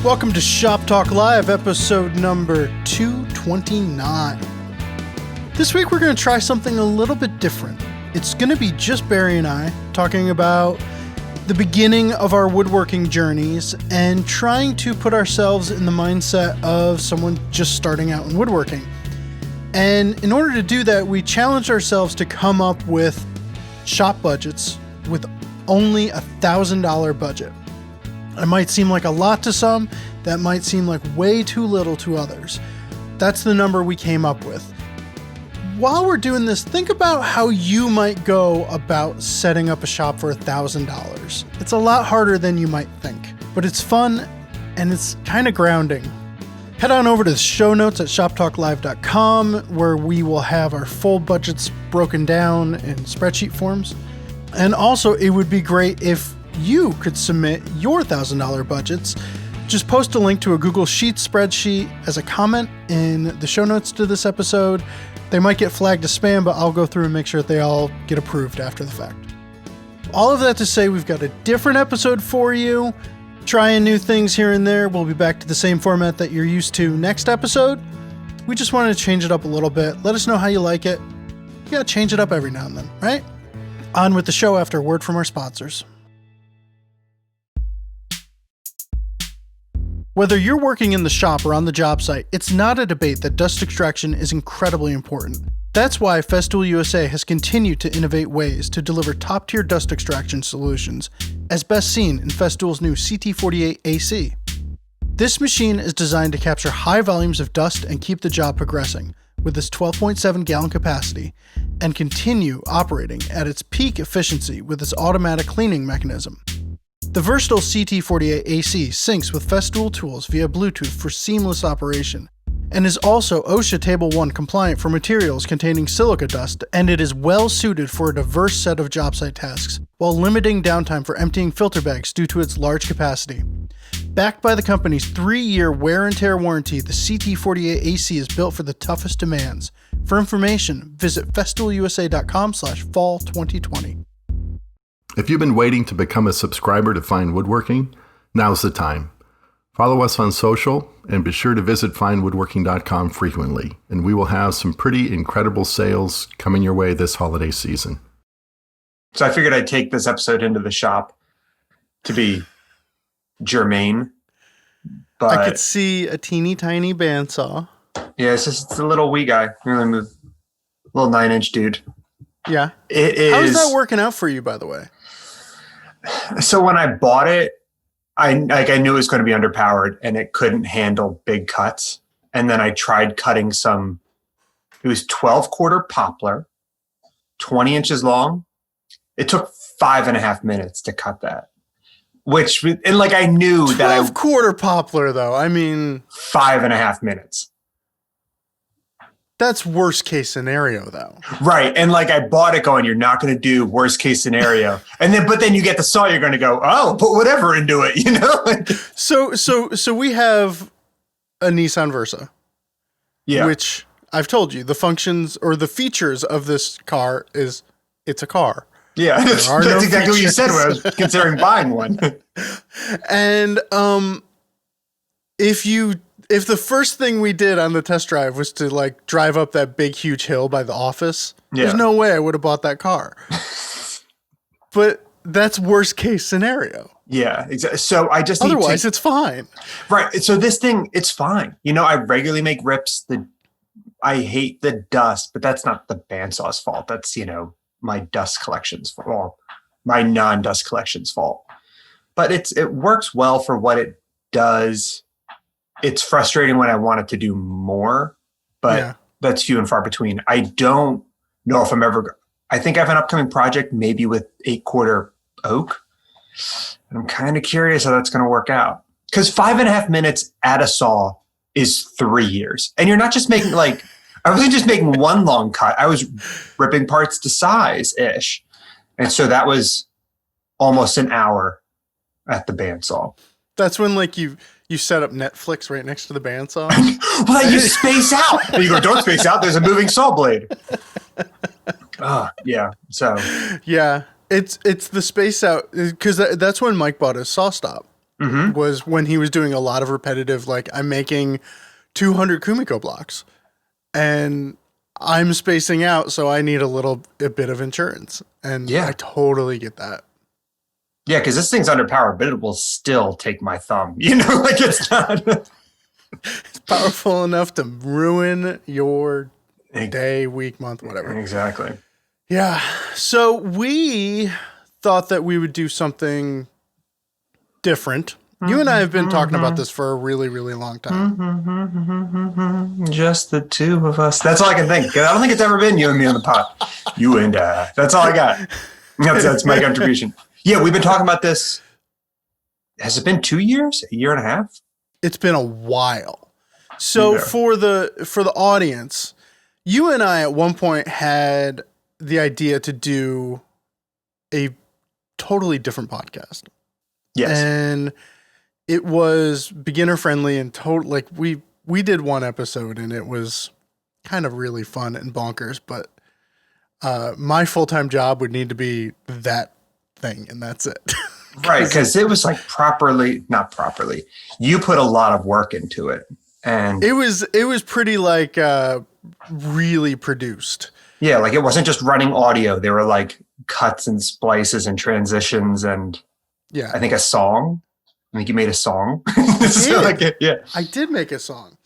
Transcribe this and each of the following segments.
Welcome to Shop Talk Live, episode number 229. This week we're going to try something a little bit different. It's going to be just Barry and I talking about the beginning of our woodworking journeys and trying to put ourselves in the mindset of someone just starting out in woodworking. And in order to do that, we challenged ourselves to come up with shop budgets with only $1,000 budget. It might seem like a lot to some, that might seem like way too little to others. That's the number we came up with. While we're doing this, think about how you might go about setting up a shop for $1,000. It's a lot harder than you might think, but it's fun and it's kind of grounding. Head on over to the show notes at shoptalklive.com where we will have our full budgets broken down in spreadsheet forms. And also, it would be great if you could submit your $1,000 budgets. Just post a link to a Google Sheets spreadsheet as a comment in the show notes to this episode. They might get flagged as spam, but I'll go through and make sure that they all get approved after the fact. All of that to say, we've got a different episode for you. Trying new things here and there. We'll be back to the same format that you're used to next episode. We just wanted to change it up a little bit. Let us know how you like it. You gotta change it up every now and then, right? On with the show after a word from our sponsors. Whether you're working in the shop or on the job site, it's not a debate that dust extraction is incredibly important. That's why Festool USA has continued to innovate ways to deliver top-tier dust extraction solutions, as best seen in Festool's new CT48 AC. This machine is designed to capture high volumes of dust and keep the job progressing, with its 12.7 gallon capacity, and continue operating at its peak efficiency with its automatic cleaning mechanism. The versatile CT48 AC syncs with Festool tools via Bluetooth for seamless operation, and is also OSHA Table 1 compliant for materials containing silica dust, and it is well suited for a diverse set of job site tasks, while limiting downtime for emptying filter bags due to its large capacity. Backed by the company's 3-year wear and tear warranty, the CT48 AC is built for the toughest demands. For information, visit festoolusa.com/fall2020. If you've been waiting to become a subscriber to Fine Woodworking, now's the time. Follow us on social and be sure to visit finewoodworking.com frequently, and we will have some pretty incredible sales coming your way this holiday season. So I figured I'd take this episode into the shop to be germane. But I could see a teeny tiny bandsaw. Yeah, it's a little wee guy. Really move. Little 9-inch dude. Yeah. It is. How's that working out for you, by the way? So when I bought it, I knew it was going to be underpowered and it couldn't handle big cuts. And then I tried cutting some. It was 12-quarter poplar, 20 inches long. It took 5.5 minutes to cut that. I knew that 12-quarter poplar, though. I mean, 5.5 minutes. That's worst case scenario, though. Right. And I bought it going, you're not going to do worst case scenario. But then you get the saw, you're going to go, oh, put whatever into it, you know? So we have a Nissan Versa. Yeah. Which I've told you, the functions or the features of this car is it's a car. Yeah. That's exactly what you said when I was considering buying one. And if the first thing we did on the test drive was to drive up that big, huge hill by the office, there's no way I would have bought that car. But that's worst case scenario. Yeah, exactly. So I just otherwise it's fine. Right. So this thing, it's fine. I regularly make rips. I hate the dust, but that's not the bandsaw's fault. That's my dust collection's fault. Well, my non-dust collection's fault. But it works well for what it does. It's frustrating when I want it to do more, but that's few and far between. I don't know if I think I have an upcoming project, maybe with 8-quarter oak. And I'm kind of curious how that's going to work out. Because 5.5 minutes at a saw is 3 years. And you're not just making I wasn't just making one long cut. I was ripping parts to size-ish. And so that was almost an hour at the bandsaw. That's when you set up Netflix right next to the bandsaw. Well, you space out. You go, don't space out. There's a moving saw blade. Yeah. So yeah, it's the space out because that's when Mike bought his saw stop. was when he was doing a lot of repetitive, like I'm making 200 Kumiko blocks and I'm spacing out, so I need a bit of insurance. And I totally get that. Yeah, because this thing's underpowered, but it will still take my thumb. Like it's not. It's powerful enough to ruin your day, week, month, whatever. Exactly. Yeah. So we thought that we would do something different. You and I have been talking about this for a really, really long time. Just the two of us. That's all I can think. 'Cause I don't think it's ever been you and me on the pod. You and I. That's all I got. That's my contribution. Yeah, we've been talking about this. Has it been 2 years? A year and a half? It's been a while. So for the audience, you and I at one point had the idea to do a totally different podcast. Yes. And it was beginner friendly and like we did one episode and it was kind of really fun and bonkers, but my full-time job would need to be that thing and that's it. Right, because it was like not properly. You put a lot of work into it, and it was pretty like really produced. Yeah, like it wasn't just running audio. There were like cuts and splices and transitions, and I think a song. I think you made a song. So I did make a song,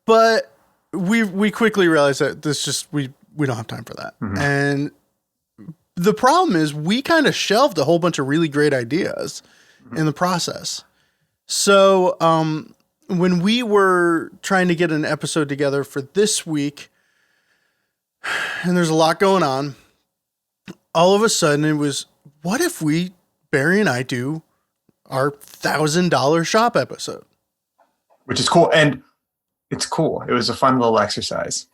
but we quickly realized that we don't have time for that, and. The problem is we kind of shelved a whole bunch of really great ideas in the process. So when we were trying to get an episode together for this week, and there's a lot going on, all of a sudden it was, what if Barry and I do our $1,000 shop episode? Which is cool. And it's cool. It was a fun little exercise.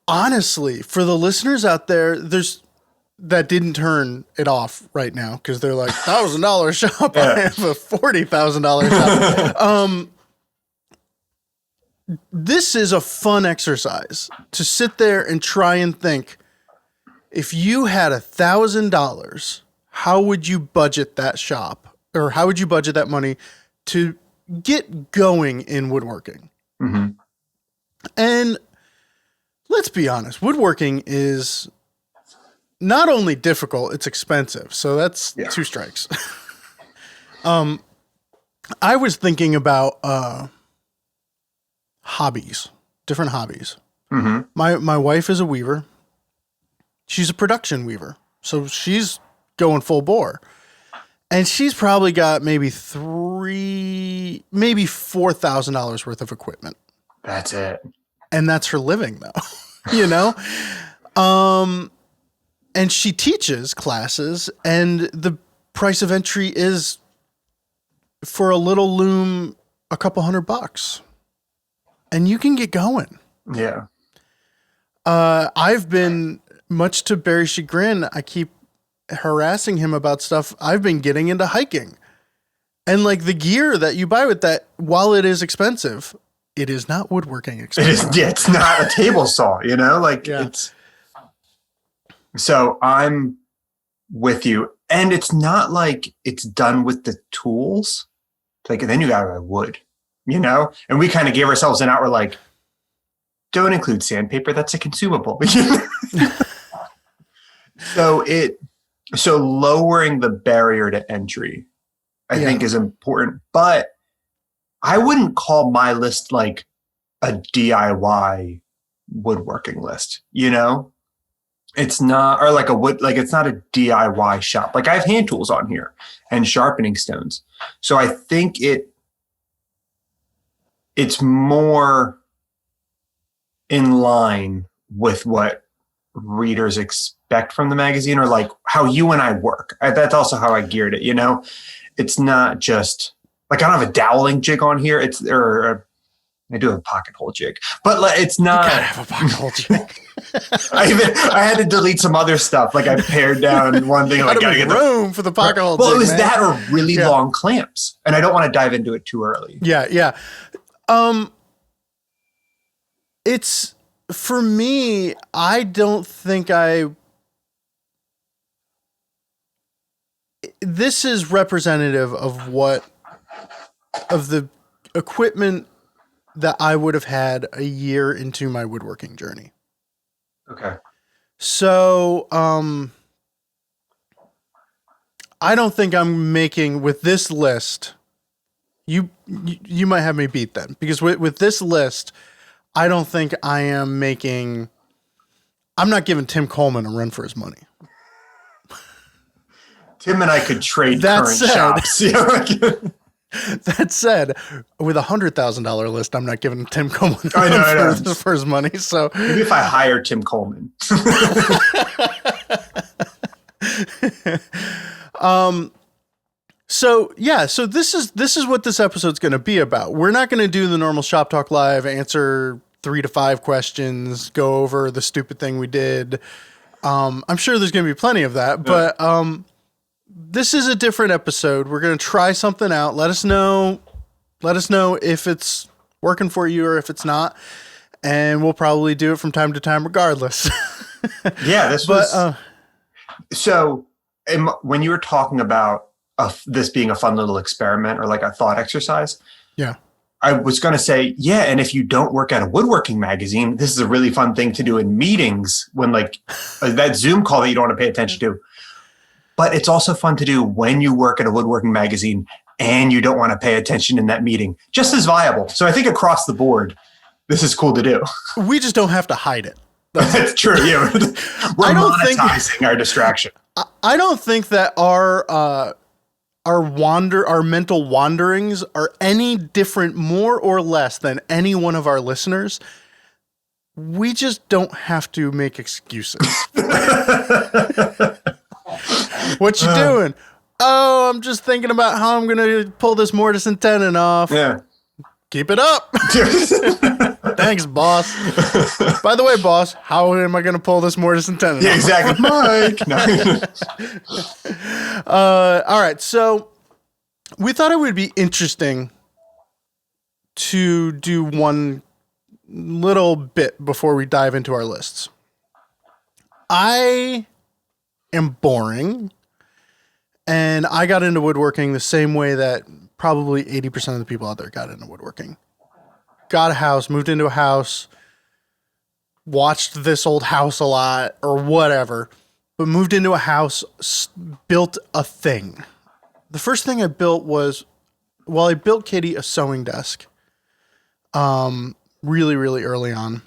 Honestly, for the listeners out there, that didn't turn it off right now because they're like, $1,000 shop. I have a $40,000 shop. This is a fun exercise to sit there and try and think, if you had $1,000, how would you budget that shop, or how would you budget that money to get going in woodworking? And let's be honest, woodworking is not only difficult, it's expensive. So that's 2 strikes. I was thinking about different hobbies. My wife is a weaver. She's a production weaver. So she's going full bore. And she's probably got maybe $4,000 worth of equipment. That's it. And that's her living though, and she teaches classes and the price of entry is for a little loom, a couple $100 and you can get going. Yeah. I've been, much to Barry's chagrin, I keep harassing him about stuff. I've been getting into hiking and like the gear that you buy with that, while it is expensive, it is not woodworking expensive. It's not a table saw, it's. So I'm with you, and it's not like it's done with the tools. Like, and then you got to wood, and we kind of gave ourselves an out. We're like, don't include sandpaper. That's a consumable. So lowering the barrier to entry, I think, is important, but I wouldn't call my list like a DIY woodworking list, It's not, or like it's not a DIY shop. Like I have hand tools on here and sharpening stones. So I think it's more in line with what readers expect from the magazine, or like how you and I work. That's also how I geared it, It's not just like, I don't have a doweling jig on here. I do have a pocket hole jig, but it's not. You gotta have a pocket hole jig. I had to delete some other stuff. Like I pared down one thing. Like, gotta get room for the pocket hole jig. Well, it was that or really long clamps, and I don't want to dive into it too early. Yeah. It's, for me, I don't think this is representative of the equipment that I would have had a year into my woodworking journey. Okay. So, I don't think I'm making with this list. You might have me beat then, because with this list, I don't think I am making. I'm not giving Tim Coleman a run for his money. Tim and I could trade That current said- shops. That said, with a $100,000 list, I'm not giving Tim Coleman I know. for his money. So Maybe if I hire Tim Coleman. So this is what this episode's going to be about. We're not going to do the normal Shop Talk Live, answer 3 to 5 questions, go over the stupid thing we did. I'm sure there's going to be plenty of that, but this is a different episode. We're going to try something out. Let us know if it's working for you or if it's not, and we'll probably do it from time to time regardless. Yeah, so when you were talking about this being a fun little experiment or like a thought exercise, yeah, I was going to say, yeah, and if you don't work at a woodworking magazine, this is a really fun thing to do in meetings when like that Zoom call that you don't want to pay attention to. But it's also fun to do when you work at a woodworking magazine and you don't want to pay attention in that meeting. Just as viable. So I think across the board, this is cool to do. We just don't have to hide it. That's true. Yeah, we're monetizing our distraction. I don't think that our mental wanderings are any different, more or less, than any one of our listeners. We just don't have to make excuses. What you doing? Oh, I'm just thinking about how I'm going to pull this mortise and tenon off. Yeah. Keep it up. Thanks, boss. By the way, boss, how am I going to pull this mortise and tenon Yeah, off? exactly. Mike. No. All right. So we thought it would be interesting to do one little bit before we dive into our lists. I am boring, and I got into woodworking the same way that probably 80% of the people out there got into woodworking. Got a house, moved into a house, watched this old house a lot or whatever, but moved into a house, built a thing. The first thing I built was, I built Kitty a sewing desk really, really early on.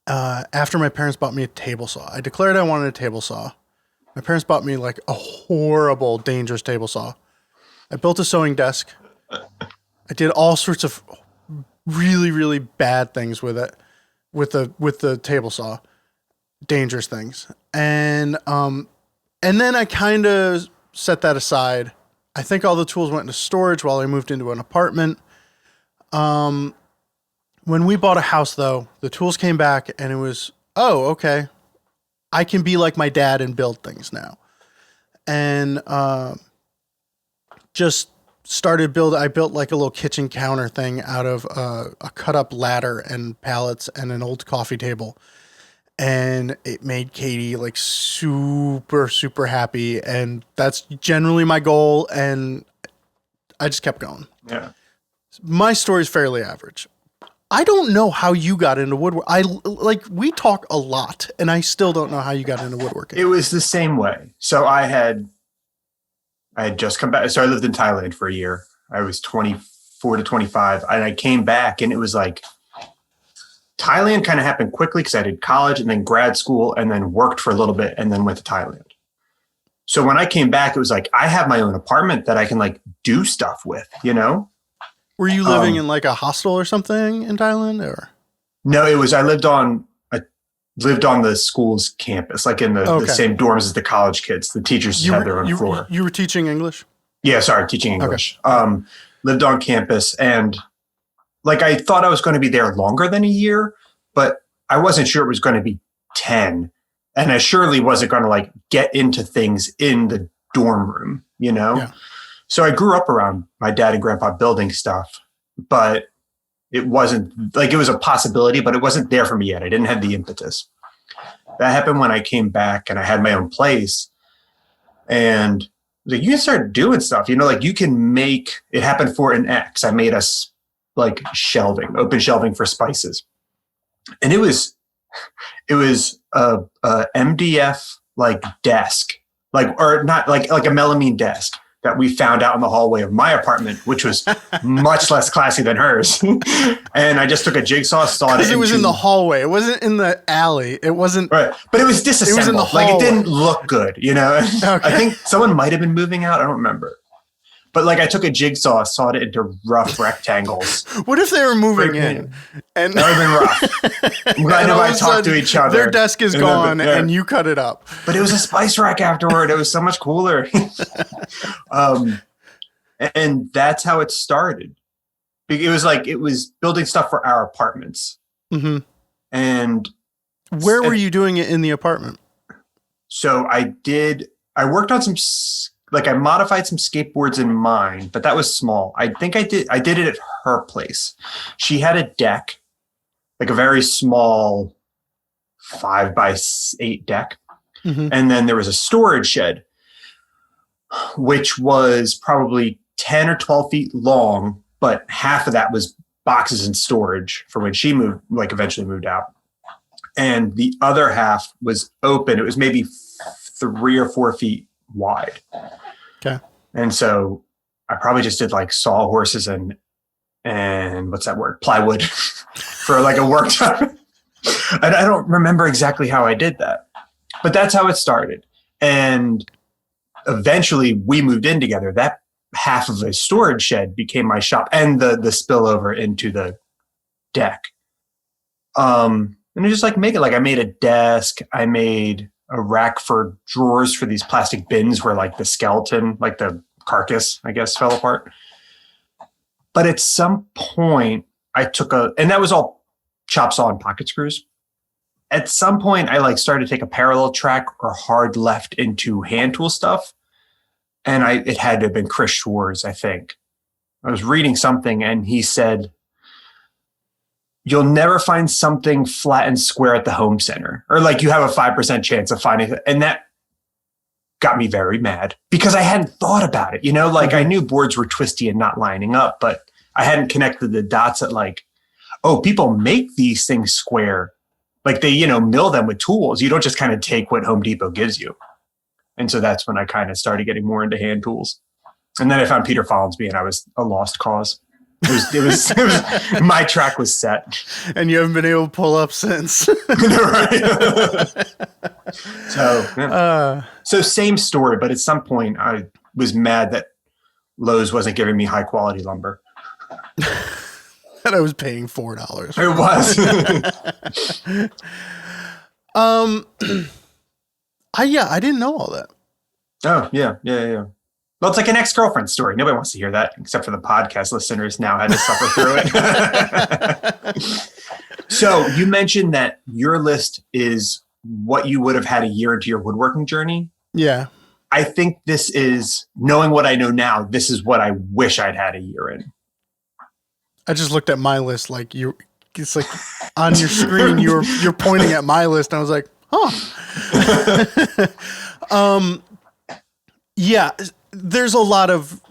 After my parents bought me a table saw. I declared I wanted a table saw. My parents bought me like a horrible, dangerous table saw. I built a sewing desk. I did all sorts of really, really bad things with it, with the table saw, dangerous things. And then I kind of set that aside. I think all the tools went into storage while I moved into an apartment. When we bought a house, though, the tools came back and it was, oh, okay, I can be like my dad and build things now. And just started I built like a little kitchen counter thing out of a cut up ladder and pallets and an old coffee table. And it made Katie like super, super happy. And that's generally my goal. And I just kept going. Yeah. My story is fairly average. I don't know how you got into woodworking. We talk a lot, and I still don't know how you got into woodworking. It was the same way. So I had just come back. So I lived in Thailand for a year. I was 24 to 25, and I came back, and it was like Thailand kind of happened quickly because I did college and then grad school and then worked for a little bit and then went to Thailand. So when I came back, it was like I have my own apartment that I can like do stuff with, you know? Were you living in like a hostel or something in Thailand, or? No, I lived on the school's campus, like in the same dorms as the college kids. The teachers had their own floor. You were teaching English? Yeah, sorry, teaching English. Okay. Lived on campus, and like I thought I was going to be there longer than a year, but I wasn't sure it was going to be 10. And I surely wasn't going to like get into things in the dorm room, you know? Yeah. So I grew up around my dad and grandpa building stuff, but it wasn't like it was a possibility, but it wasn't there for me yet. I didn't have the impetus. That happened when I came back and I had my own place. And Like, you can start doing stuff, like you can make it happen for an X. I made us like shelving, open shelving for spices. And it was a MDF like desk, or not like a melamine desk that we found out in the hallway of my apartment, which was much less classy than hers. And I just took a jigsaw, sawed it. Because it was in the hallway. It wasn't in the alley. It wasn't. Right. But it was disassembled. It was in the hallway. Like, it didn't look good, Okay. I think someone might have been moving out. I don't remember. But like, I took a jigsaw, sawed it into rough rectangles. What if they were moving in? And that would have been rough. I'm glad nobody talked to each other. Their desk is gone, and you cut it up. But it was a spice rack afterward. It was so much cooler. And that's how it started. It was building stuff for our apartments. Mm-hmm. And where were you doing it in the apartment? So I worked on I modified some skateboards in mine, but that was small. I think I did it at her place. She had a deck, like a very small 5x8 deck. Mm-hmm. And then there was a storage shed, which was probably 10 or 12 feet long, but half of that was boxes and storage for when she eventually moved out. And the other half was open. It was maybe 3 or 4 feet wide. Okay. And so I probably just did like sawhorses and what's that word? Plywood for like a worktop. I don't remember exactly how I did that, but that's how it started. And eventually we moved in together. That half of a storage shed became my shop, and the spillover into the deck. And I just make it. Like, I made a desk. I made a rack for drawers for these plastic bins where like the skeleton, like the carcass, I guess, fell apart. But at some point I and that was all chop saw and pocket screws. At some point I started to take a parallel track or hard left into hand tool stuff. And it had to have been Chris Schwartz, I think. I was reading something and he said, you'll never find something flat and square at the home center, or like you have a 5% chance of finding it. And that got me very mad because I hadn't thought about it. I knew boards were twisty and not lining up, but I hadn't connected the dots that people make these things square. Like they, mill them with tools. You don't just kind of take what Home Depot gives you. And so that's when I kind of started getting more into hand tools. And then I found Peter Follensby and I was a lost cause. It was my track was set. And you haven't been able to pull up since. So same story, but at some point I was mad that Lowe's wasn't giving me high quality lumber. And I was paying $4. It was. I didn't know all that. Oh, yeah. Well, it's like an ex-girlfriend story. Nobody wants to hear that, except for the podcast listeners now had to suffer through it. So you mentioned that your list is what you would have had a year into your woodworking journey. Yeah. I think this is, knowing what I know now, this is what I wish I'd had a year in. I just looked at my list it's like on your screen you're pointing at my list and I was like, yeah, there's a lot of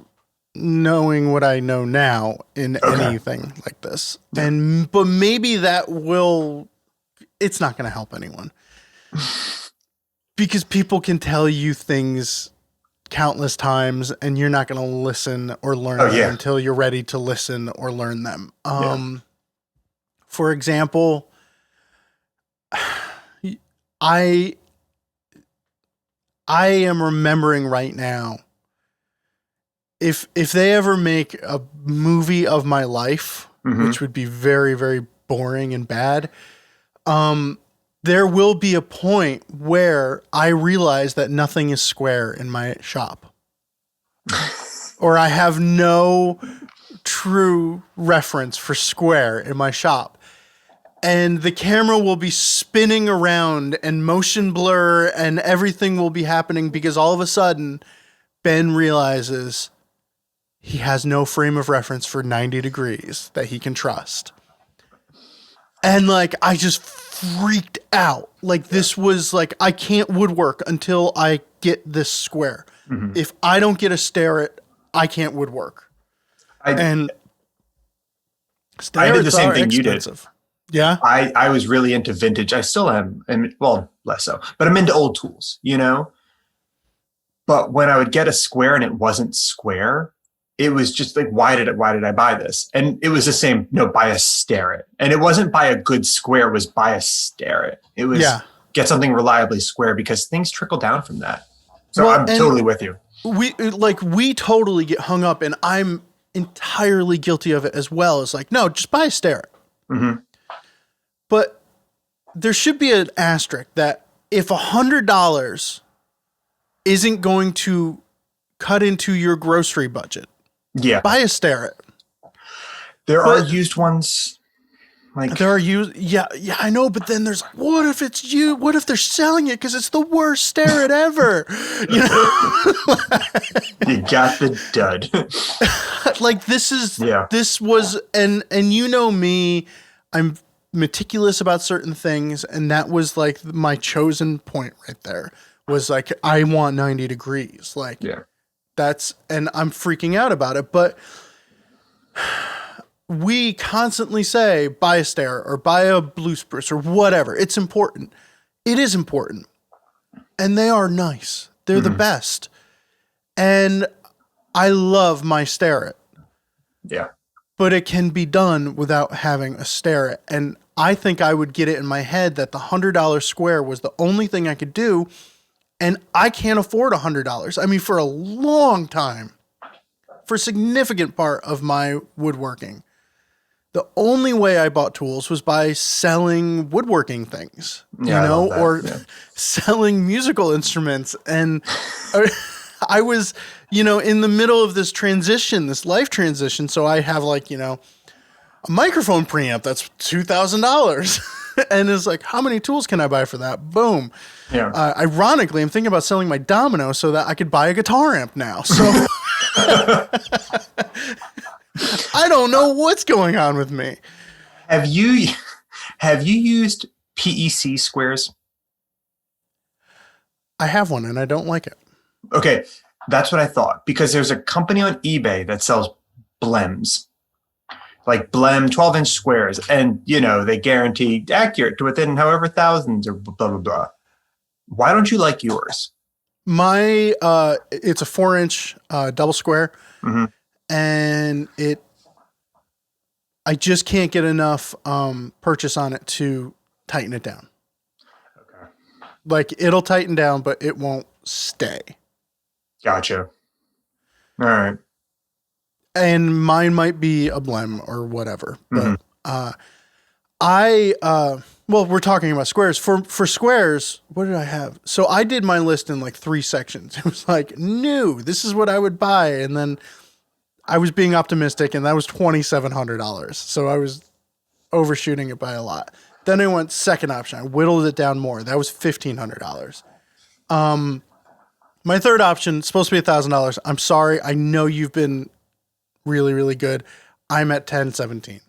knowing what I know now in anything like this. But maybe it's not going to help anyone because people can tell you things countless times and you're not going to listen or learn them until you're ready to listen or learn them. For example, I am remembering right now, if they ever make a movie of my life, which would be very, very boring and bad, there will be a point where I realize that nothing is square in my shop. Or I have no true reference for square in my shop. And the camera will be spinning around and motion blur and everything will be happening because all of a sudden Ben realizes he has no frame of reference for 90 degrees that he can trust. And I just freaked out. This was I can't woodwork until I get this square. If I don't get a Starrett, I can't woodwork. I And I did the Starretts same are thing you did. expensive. Yeah. I was really into vintage. I still am, and well, less so, but I'm into old tools, you know? But when I would get a square and it wasn't square, it was just like, why did I buy this? And it was the same, buy a Starrett. And it wasn't buy a good square, it was buy a Starrett. It was get something reliably square because things trickle down from that. So I'm totally with you. We totally get hung up, and I'm entirely guilty of it as well. It's like, no, just buy a Starrett. But there should be an asterisk that if $100 isn't going to cut into your grocery budget, buy a Starrett. There are used ones. Like there are used, yeah, I know. But then there's, what if it's you? What if they're selling it because it's the worst Starrett ever? You got the dud. Like this was, and you know me, I'm meticulous about certain things, and that was like my chosen point right there. Was like, I want 90 degrees. Like that's, and I'm freaking out about it, but we constantly say, buy a Starrett or buy a blue spruce or whatever. It's important. It is important. And they are nice. They're the best. And I love my Starrett. Yeah. But it can be done without having a Starrett. And I think I would get it in my head that the $100 square was the only thing I could do. And I can't afford $100. I mean, for a long time, for a significant part of my woodworking, the only way I bought tools was by selling woodworking things, or selling musical instruments. And I was, in the middle of this transition, this life transition. So I have a microphone preamp that's $2,000. And it's like, how many tools can I buy for that? Boom. Yeah. Ironically, I'm thinking about selling my Domino so that I could buy a guitar amp now. So I don't know what's going on with me. Have you used PEC squares? I have one and I don't like it. Okay, that's what I thought, because there's a company on eBay that sells blems, like blem 12-inch squares, and they guarantee accurate to within however thousands or blah blah blah. Why don't you like yours? My it's a 4-inch double square. And I just can't get enough purchase on it to tighten it down. Okay. Like, it'll tighten down, but it won't stay. Gotcha. All right. And mine might be a blem or whatever. But we're talking about squares. For squares, what did I have? So I did my list in like 3 sections. It was like, new, this is what I would buy. And then I was being optimistic, and that was $2,700. So I was overshooting it by a lot. Then I went second option. I whittled it down more. That was $1,500. My third option, supposed to be $1,000. I'm sorry. I know you've been really, really good. I'm at $1,017.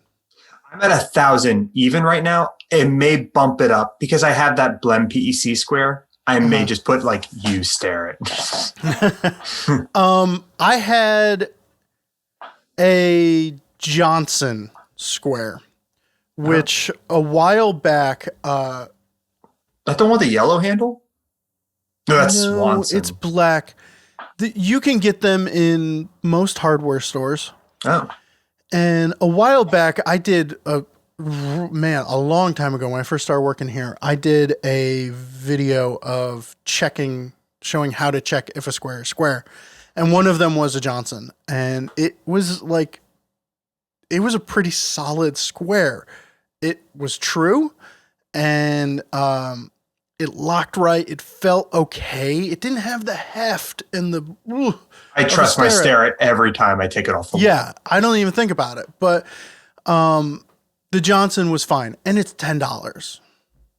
I'm at 1,000 even right now. It may bump it up because I have that blem PEC square. I may just put like, you stare it. I had a Johnson square, which a while back, that the one with the yellow handle? No, that's Swanson. It's black. You can get them in most hardware stores. Oh. And a while back, I did a long time ago when I first started working here, I did a video of showing how to check if a square is square. And one of them was a Johnson. And it was a pretty solid square. It was true. And it locked right. It felt okay. It didn't have the heft and the... I trust my Starrett every time I take it off the wall. Yeah, I don't even think about it. But the Johnson was fine. And it's $10.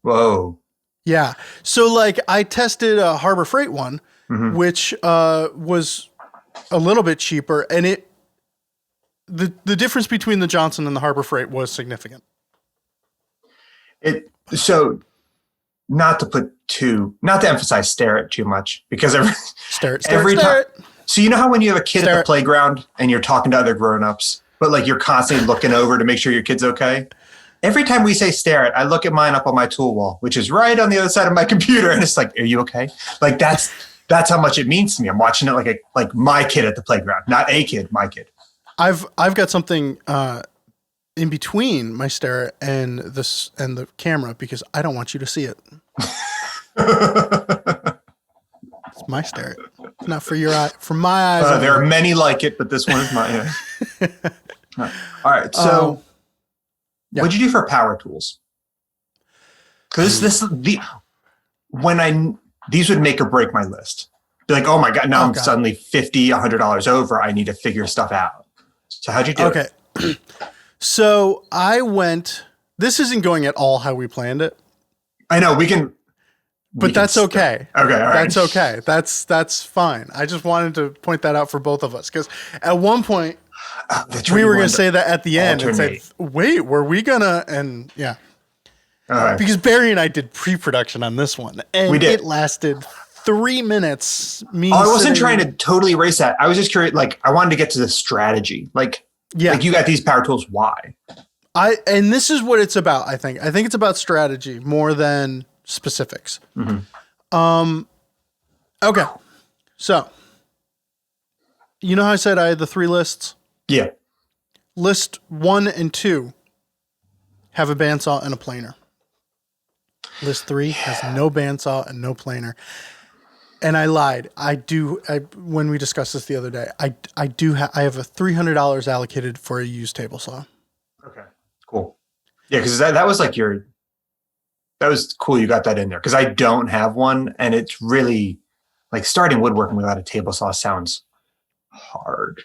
Whoa. Yeah. So like I tested a Harbor Freight one, which was a little bit cheaper. And the difference between the Johnson and the Harbor Freight was significant. So not to emphasize stare it too much, because Stare it. every Stare time. it. So you know how when you have a kid Stare at it. the playground and you're talking to other grown-ups, but like you're constantly looking over to make sure your kid's okay? Every time we say stare it, I look at mine up on my tool wall, which is right on the other side of my computer, and it's like, are you okay? Like that's how much it means to me. I'm watching it like my kid at the playground, not a kid, my kid. I've got something in between my stare it and the camera because I don't want you to see it. It's my stare it. It's not for your eye. For my eyes. There are many like it, but this one is mine. Yeah. All right. So, what'd you do for power tools? Because these would make or break my list. Be like, oh my god, now I'm suddenly $50, $100 over. I need to figure stuff out. So how'd you do it? Okay. So I went. This isn't going at all how we planned it. I know we can. But that's okay. Okay, all right. That's okay. That's fine. I just wanted to point that out for both of us because at one point we were going to say that at the end and say, "Wait, were we gonna?" And yeah, because Barry and I did pre-production on this one, and we did. It lasted 3 minutes. I wasn't trying to totally erase that. I was just curious. Like, I wanted to get to the strategy. Like you got these power tools. Why? And this is what it's about. I think it's about strategy more than specifics. Mm-hmm. Okay. So, you know how I said I had the 3 lists? Yeah. List 1 and 2 have a bandsaw and a planer. List 3 has no bandsaw and no planer. And I lied. When we discussed this the other day, I have a $300 allocated for a used table saw. Okay. Cool. Yeah, because that was like that was cool. You got that in there because I don't have one, and it's really like starting woodworking without a table saw sounds hard,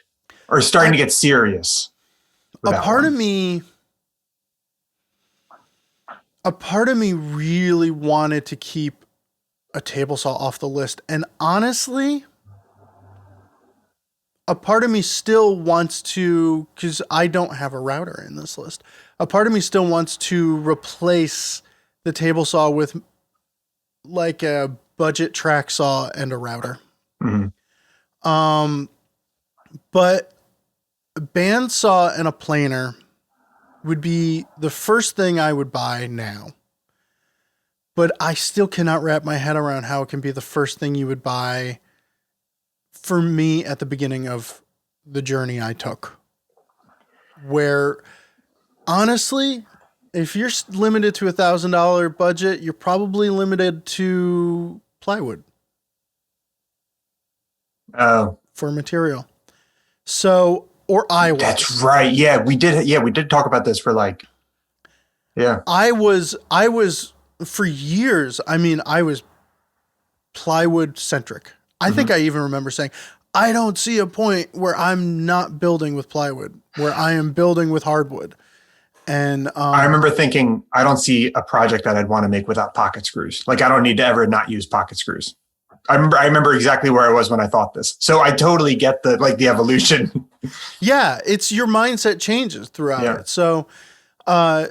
or starting to get serious. A part of me really wanted to keep a table saw off the list, and honestly, a part of me still wants to, because I don't have a router in this list. A part of me still wants to replace the table saw with like a budget track saw and a router. Mm-hmm. But a bandsaw and a planer would be the first thing I would buy now. But I still cannot wrap my head around how it can be the first thing you would buy for me at the beginning of the journey I took. Where honestly, if you're limited to $1,000 budget, you're probably limited to plywood. For material. So, or I was. That's right. Yeah, we did. Yeah, we did talk about this for like. Yeah. I was for years. I mean, I was plywood centric. I think I even remember saying, I don't see a point where I'm not building with plywood, where I am building with hardwood. And I remember thinking, I don't see a project that I'd want to make without pocket screws. Like, I don't need to ever not use pocket screws. I remember exactly where I was when I thought this. So I totally get the evolution. Yeah, it's your mindset changes throughout it. So, I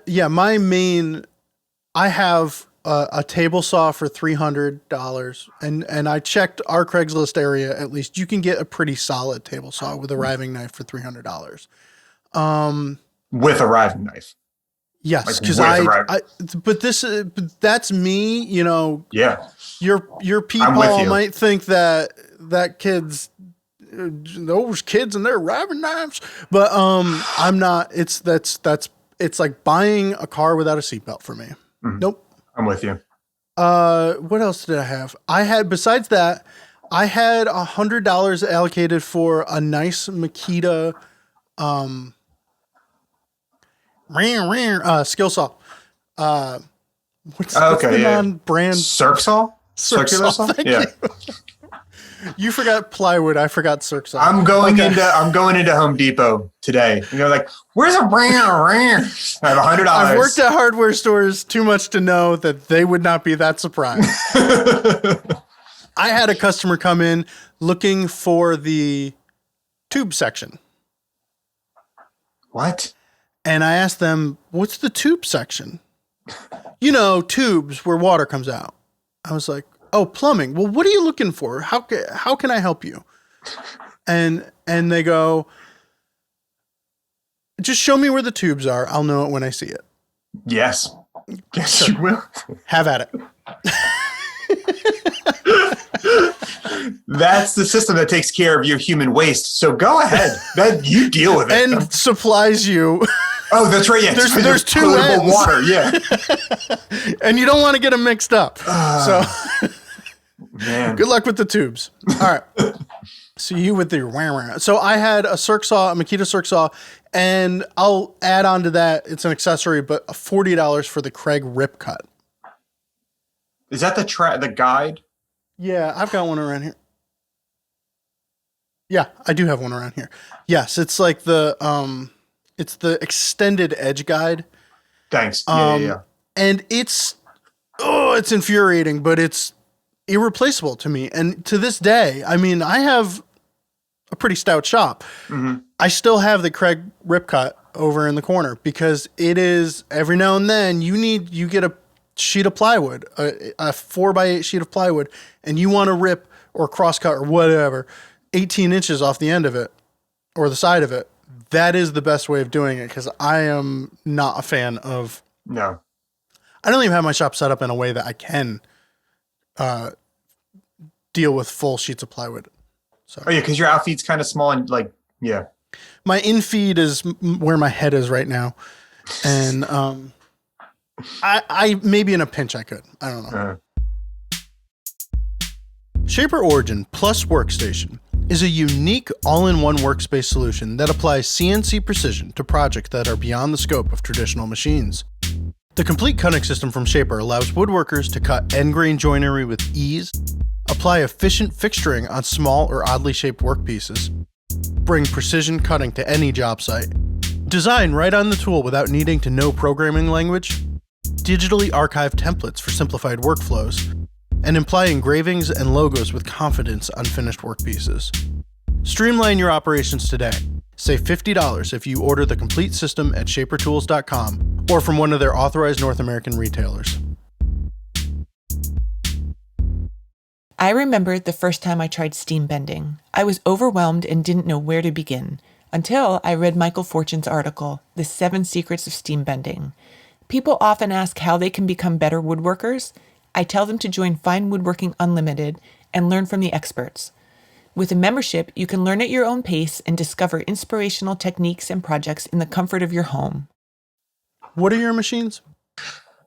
have a table saw for $300, and I checked our Craigslist area. At least you can get a pretty solid table saw with a riving knife for $300. With a riving knife. Yes, because that's me, you know. Yeah. Your people might think that kids, those kids and their riving knives, but I'm not. It's like buying a car without a seatbelt for me. Mm-hmm. Nope. I'm with you. What else did I have? Besides that, I had $100 allocated for a nice Makita, skill saw. What's the non-brand? Circ saw? Circular saw? Yeah. You forgot plywood. I forgot Circ saw. I'm going into Home Depot today. You know, like, where's a brand? I have $100. I've worked at hardware stores too much to know that they would not be that surprised. I had a customer come in looking for the tube section. What? And I asked them, what's the tube section? tubes where water comes out. I was like, oh, plumbing. Well, what are you looking for? How can I help you? And they go, just show me where the tubes are. I'll know it when I see it. Yes. Yes, you will. Have at it. That's the system that takes care of your human waste. So go ahead. You deal with it. And supplies you. Oh, that's right. Yeah. There's two ends. Water. Yeah. And you don't want to get them mixed up. So man. Good luck with the tubes. All right. So you with your wah. So I had a circ saw, a Makita circ saw, and I'll add on to that. It's an accessory, but $40 for the Craig Rip Cut. Is that the guide? Yeah, I've got one around here. Yeah, I do have one around here. Yes, it's like it's the extended edge guide. Thanks. Yeah. And it's infuriating, but it's irreplaceable to me. And to this day, I mean, I have a pretty stout shop. Mm-hmm. I still have the Craig Rip Cut over in the corner because it is every now and then you get a sheet of plywood, a 4x8 sheet of plywood, and you want to rip or cross cut or whatever 18 inches off the end of it or the side of it. That is the best way of doing it because I am not a fan of. No. I don't even have my shop set up in a way that I can deal with full sheets of plywood. So. Oh yeah, because your outfeed's kind of small and yeah. My infeed is where my head is right now, and I maybe in a pinch I could. I don't know. Shaper Origin Plus Workstation is a unique all-in-one workspace solution that applies CNC precision to projects that are beyond the scope of traditional machines. The complete cutting system from Shaper allows woodworkers to cut end-grain joinery with ease, apply efficient fixturing on small or oddly shaped workpieces, bring precision cutting to any job site, design right on the tool without needing to know programming language, digitally archive templates for simplified workflows, and imply engravings and logos with confidence on finished workpieces. Streamline your operations today. Save $50 if you order the complete system at shapertools.com or from one of their authorized North American retailers. I remember the first time I tried steam bending. I was overwhelmed and didn't know where to begin until I read Michael Fortune's article, The 7 Secrets of Steam Bending. People often ask how they can become better woodworkers. I tell them to join Fine Woodworking Unlimited and learn from the experts. With a membership, you can learn at your own pace and discover inspirational techniques and projects in the comfort of your home. What are your machines?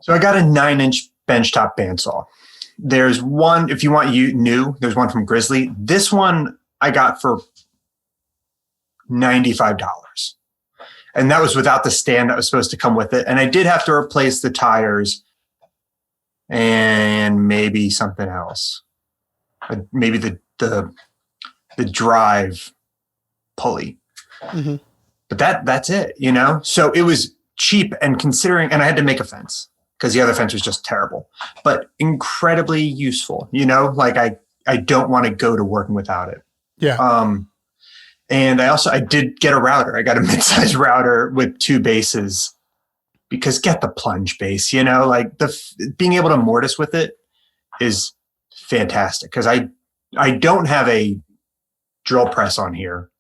So I got a 9-inch benchtop bandsaw. There's one, if you want new, there's one from Grizzly. This one I got for $95. And that was without the stand that was supposed to come with it. And I did have to replace the tires and maybe something else. Maybe the drive pulley. Mm-hmm. But that's it, So it was cheap and and I had to make a fence because the other fence was just terrible, but incredibly useful, I don't want to go to working without it. Yeah. And I did get a router. I got a mid-size router with 2 bases because get the plunge base, being able to mortise with it is fantastic because I don't have a drill press on here.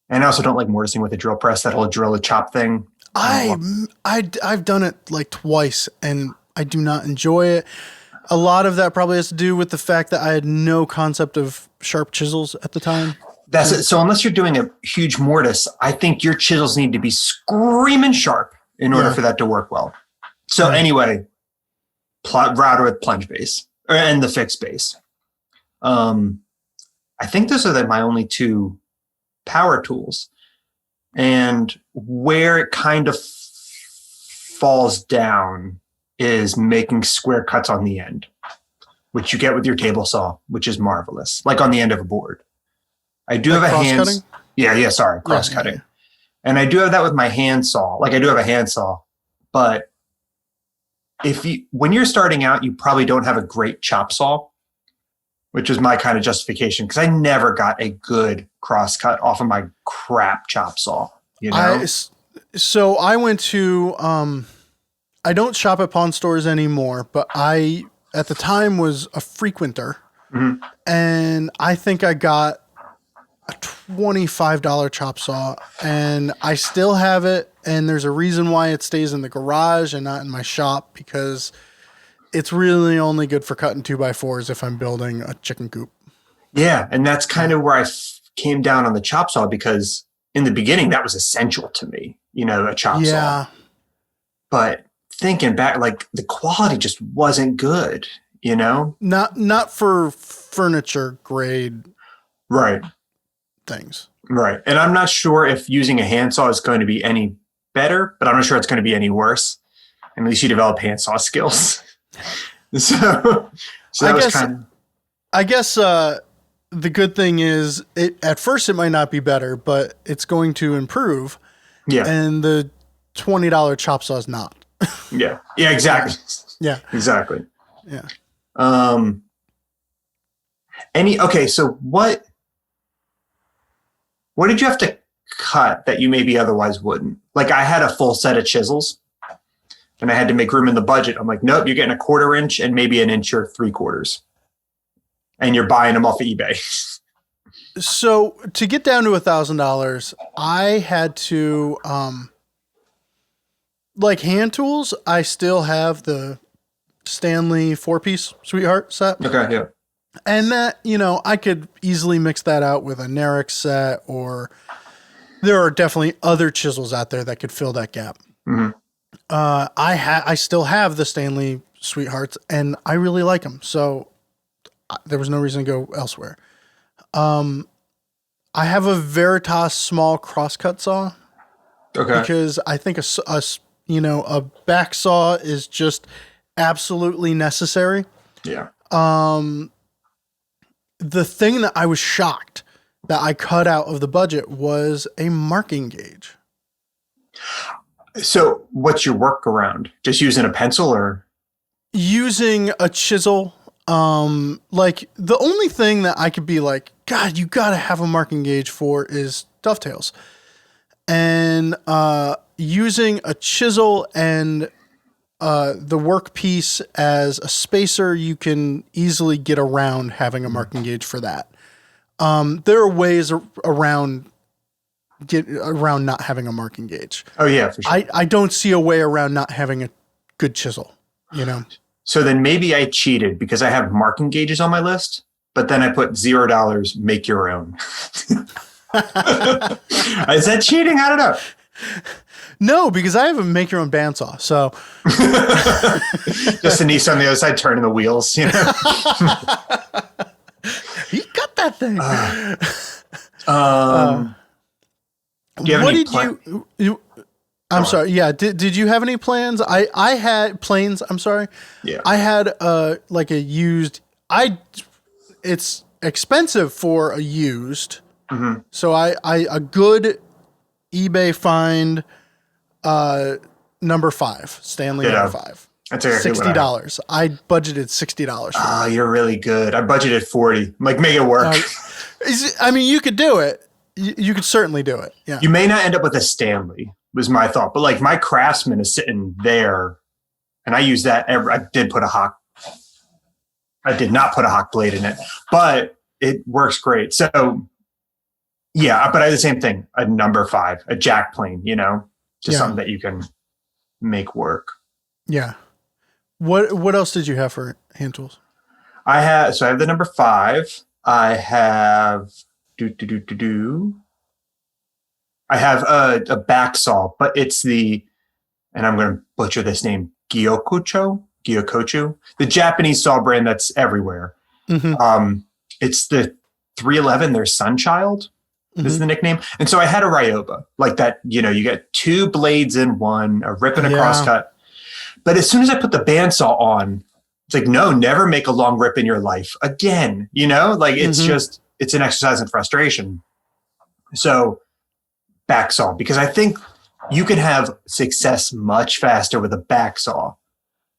And I also don't like mortising with a drill press, that whole drill a chop thing. I've done it like twice and I do not enjoy it. A lot of that probably has to do with the fact that I had no concept of sharp chisels at the time. That's it. So unless you're doing a huge mortise, I think your chisels need to be screaming sharp in order for that to work well. So anyway, router with plunge base and the fixed base. I think those are my only 2 power tools. And where it kind of falls down is making square cuts on the end, which you get with your table saw, which is marvelous, like on the end of a board. I do have a hand. Cross cutting. Yeah. And I do have that with my hand saw. I do have a hand saw, but when you're starting out, you probably don't have a great chop saw, which is my kind of justification because I never got a good cross cut off of my crap chop saw. So I went to I don't shop at pawn stores anymore, but I, at the time, was a frequenter. Mhm. And I think I got a $25 chop saw, and I still have it. And there's a reason why it stays in the garage and not in my shop, because it's really only good for cutting 2x4s if I'm building a chicken coop. Yeah. And that's kind of where I came down on the chop saw, because in the beginning, that was essential to me, a chop saw. But thinking back, like the quality just wasn't good, Not for furniture grade Right. things. Right. And I'm not sure if using a handsaw is going to be any better, but I'm not sure it's going to be any worse. At least you develop handsaw skills. so that was kind of... I guess the good thing is at first it might not be better, but it's going to improve. Yeah. And the $20 chop saw is not. Yeah. Yeah, exactly. Yeah. Exactly. Yeah. Okay, so what did you have to cut that you maybe otherwise wouldn't? Like I had a full set of chisels and I had to make room in the budget. I'm like, nope, you're getting a 1/4 inch and maybe an inch or 3/4. And you're buying them off of eBay. So to get down to $1,000, I had to, like hand tools, I still have the Stanley 4-piece Sweetheart set. Okay, yeah. And that, I could easily mix that out with a Nerix set, or there are definitely other chisels out there that could fill that gap. Mm-hmm. I still have the Stanley Sweethearts, and I really like them. So there was no reason to go elsewhere. I have a Veritas small crosscut saw. Okay. Because I think a back saw is just absolutely necessary. Yeah. The thing that I was shocked that I cut out of the budget was a marking gauge. So what's your workaround? Just using a pencil or? Using a chisel. Like the only thing that I could be like, God, you got to have a marking gauge for is dovetails. And using a chisel and the workpiece as a spacer, you can easily get around having a marking gauge for that. There are ways around not having a marking gauge. Oh yeah, for sure. I don't see a way around not having a good chisel, So then maybe I cheated because I have marking gauges on my list, but then I put $0, make your own. Is that cheating? I don't know. No, because I have a make your own bandsaw. So just Denise on the other side turning the wheels, He got that thing. Do you have what any did you I'm sorry. Yeah. Did you have any plans? I had planes. I'm sorry. Yeah. I had like a used. It's expensive for a used. Mm-hmm. So I a good eBay find. Number 5 Stanley number 5. That's exactly $60. I budgeted $60. Oh, you're really good. I budgeted 40. I'm like, make it work. You could do it. You could certainly do it. Yeah. You may not end up with a Stanley, was my thought. But like my Craftsman is sitting there, and I use that. I did not put a Hawk blade in it, but it works great. So yeah, but I did the same thing. A number 5, a jack plane, just something that you can make work. Yeah. What else did you have for hand tools? I have the number 5. I have I have a back saw, but it's and I'm going to butcher this name, Gyokocho, the Japanese saw brand that's everywhere. Mm-hmm. It's the 311, their Sunchild. This is the nickname. And so I had a Ryoba like that, you get 2 blades in one, a rip and a crosscut. But as soon as I put the bandsaw on, it's like, no, never make a long rip in your life again. It's just, it's an exercise in frustration. So back saw, because I think you can have success much faster with a back saw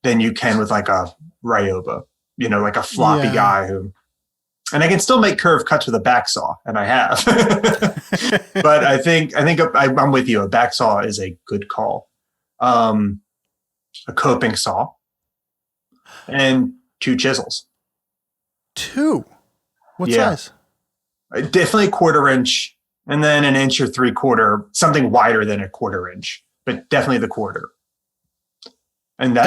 than you can with like a Ryoba, like a floppy guy who... And I can still make curve cuts with a back saw, and I have. But I think I'm with you. A back saw is a good call. a coping saw, and 2 chisels. 2? What Yeah. size? Definitely 1/4 inch, and then 1 inch or 3/4, something wider than a 1/4 inch, but definitely the 1/4. And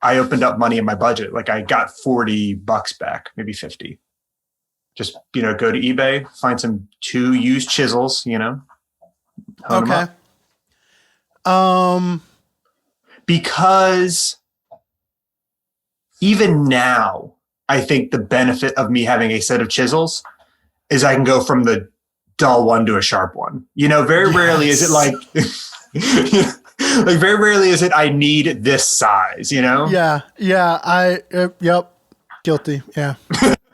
I opened up money in my budget. Like I got $40 back, maybe 50. Just, go to eBay, find some 2 used chisels, hone 'em Okay. up. Because even now, I think the benefit of me having a set of chisels is I can go from the dull one to a sharp one. Very rarely is it like, like very rarely is it I need this size, Yeah. Yep. Guilty. Yeah.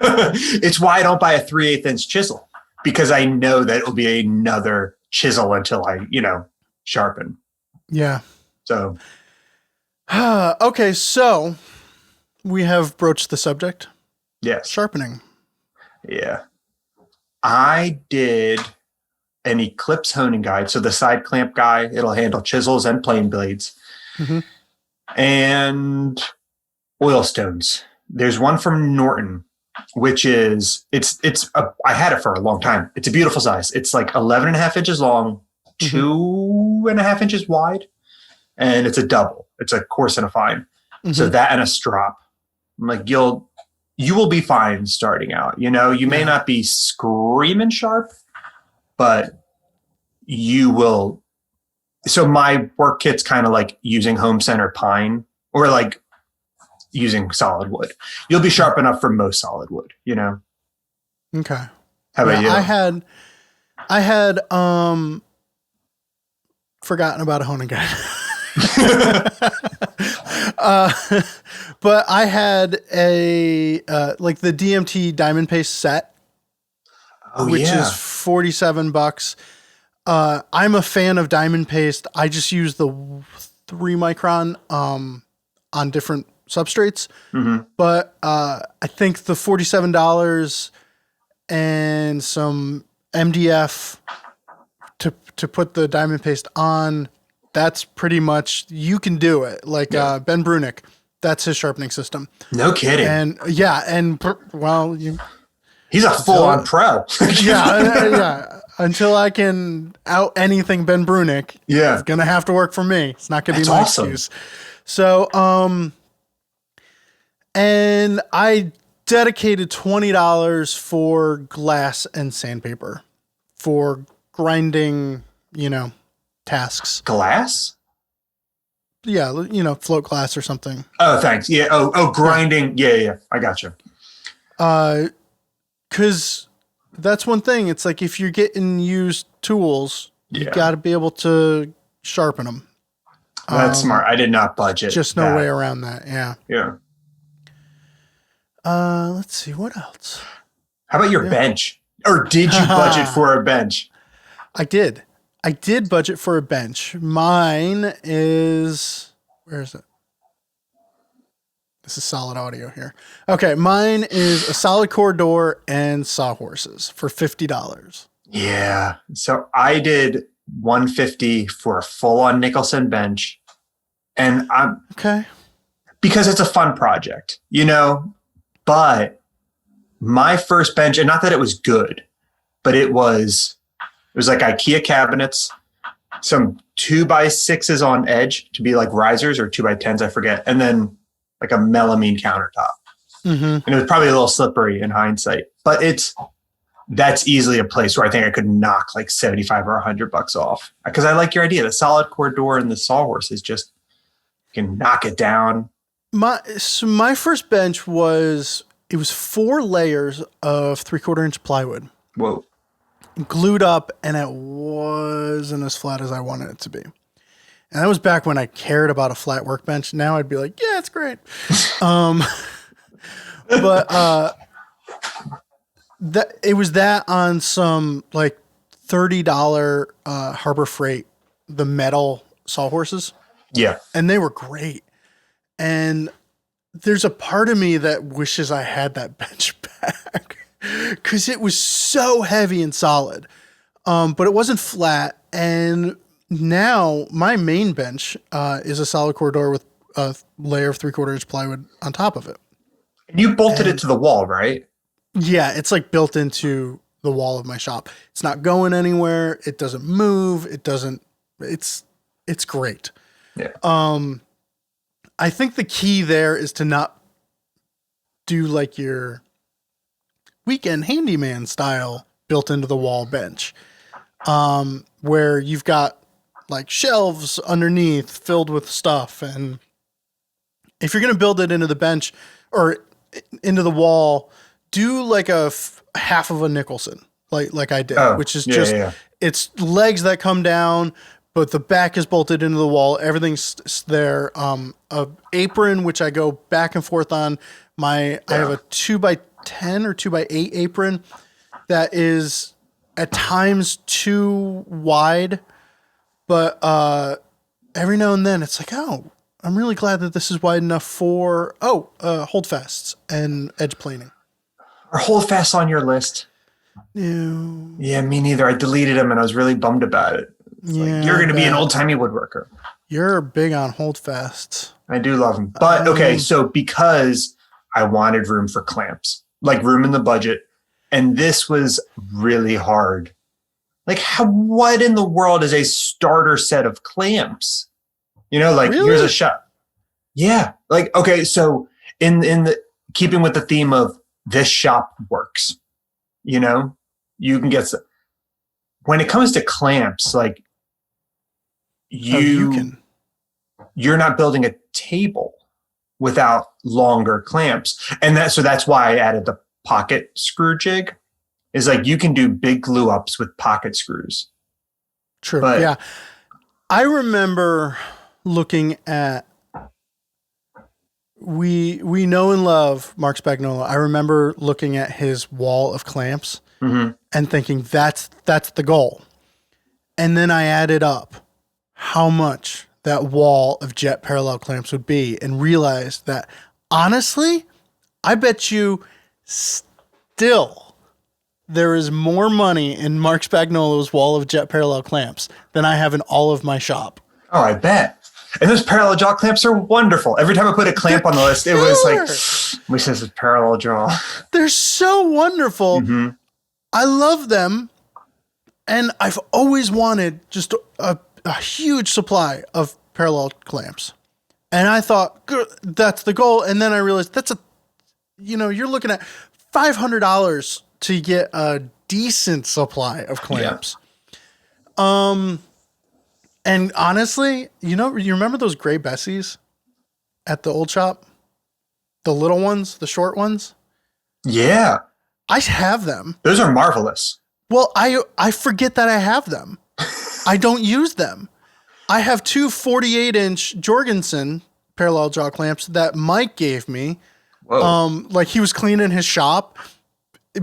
It's why I don't buy a 3/8 inch chisel, because I know that it'll be another chisel until I, sharpen. Yeah. So, Okay. So we have broached the subject. yes. Sharpening. Yeah. I did an Eclipse honing guide. So the side clamp guide, it'll handle chisels and plane blades, and oil stones. There's one from Norton, which is, I had it for a long time. It's a beautiful size. It's like 11.5 inches long, 2.5 inches wide, and it's a double. It's a coarse and a fine. So that and a strop. I'm like, you will be fine starting out. You may not be screaming sharp, but you will. So my work kit's kind of like using home center pine, or like using solid wood. You'll be sharp enough for most solid wood, Okay. How about you? I had forgotten about a honing guide. But I had a like the DMT diamond paste set, which is $47. I'm a fan of diamond paste. I just use the 3 micron on different substrates. But I think the $47 and some MDF to put the diamond paste on, that's pretty much, you can do it. Like Ben Brunick, that's his sharpening system. No kidding. And well, he's a full-on pro. yeah. Until I can out anything Ben Brunick, Yeah. it's gonna have to work for me. It's not gonna be my awesome. excuse. So, and I dedicated $20 for glass and sandpaper for grinding, tasks. Glass? Yeah, float glass or something. Oh, thanks. Yeah. Oh, grinding. Yeah. I gotcha. Because that's one thing. It's like if you're getting used tools, you got to be able to sharpen them. That's smart. I did not budget. Just no way around that. Yeah. Yeah. Let's see what else. How about your bench? Or did you budget for a bench? I did budget for a bench. Mine is, where is it? This is solid audio here. Okay, mine is a solid core door and sawhorses for $50. Yeah. So I did $150 for a full-on Nicholson bench, and because it's a fun project, But my first bench, and not that it was good, but it was like IKEA cabinets, some 2x6s on edge to be like risers, or 2x10s, I forget, and then like a melamine countertop. And it was probably a little slippery in hindsight, but that's easily a place where I think I could knock like $75 or $100 off, because I like your idea. The solid core door and the sawhorse is just, you can knock it down. My first bench was 4 layers of 3/4 inch plywood. Whoa. Glued up, and it wasn't as flat as I wanted it to be. And that was back when I cared about a flat workbench. Now I'd be like, yeah, it's great. But it was that on some like $30 Harbor Freight, the metal sawhorses. Yeah. And they were great. And there's a part of me that wishes I had that bench back because it was so heavy and solid. But it wasn't flat. And now my main bench is a solid core door with a layer of 3/4 inch plywood on top of it. And you bolted it to the wall, right? Yeah, it's like built into the wall of my shop. It's not going anywhere. It doesn't move. It's great. Yeah. I think the key there is to not do like your weekend handyman style built into the wall bench, where you've got like shelves underneath filled with stuff. And if you're going to build it into the bench or into the wall, do like half of a Nicholson, like I did, which is it's legs that come down, but the back is bolted into the wall. Everything's there. A apron, which I go back and forth on. I have a 2x10 or 2x8 apron that is at times too wide, but every now and then it's like, oh, I'm really glad that this is wide enough for holdfasts and edge planing. Are holdfasts on your list? No. Yeah, me neither. I deleted them and I was really bummed about it. Like, you're going to be an old-timey woodworker. You're big on holdfasts. I do love them. But okay, so because I wanted room for clamps, like room in the budget, and this was really hard. Like, what in the world is a starter set of clamps? You know, like here's a shot. Yeah. Like, okay, so in the keeping with the theme of this shop works, you know, you can get when it comes to clamps, like you're not building a table without longer clamps. And that's why I added the pocket screw jig, is like you can do big glue ups with pocket screws. True. But, yeah. I remember looking at, we know and love Mark Spagnuolo. I remember looking at his wall of clamps and thinking that's the goal. And then I added up how much that wall of jet parallel clamps would be and realized that honestly, I bet you still there is more money in Mark Spagnuolo's wall of jet parallel clamps than I have in all of my shop. Oh, I bet. And those parallel jaw clamps are wonderful. Every time I put a clamp on the list, it was like, we says it's parallel jaw. They're so wonderful. I love them. And I've always wanted just a huge supply of parallel clamps. And I thought, good, that's the goal. And then I realized you're looking at $500 to get a decent supply of clamps. Yeah. And honestly, you remember those gray Bessies at the old shop? The little ones, the short ones? Yeah. I have them. Those are marvelous. Well, I forget that I have them. I don't use them. I have two 48-inch Jorgensen parallel jaw clamps that Mike gave me. Whoa. Like he was cleaning his shop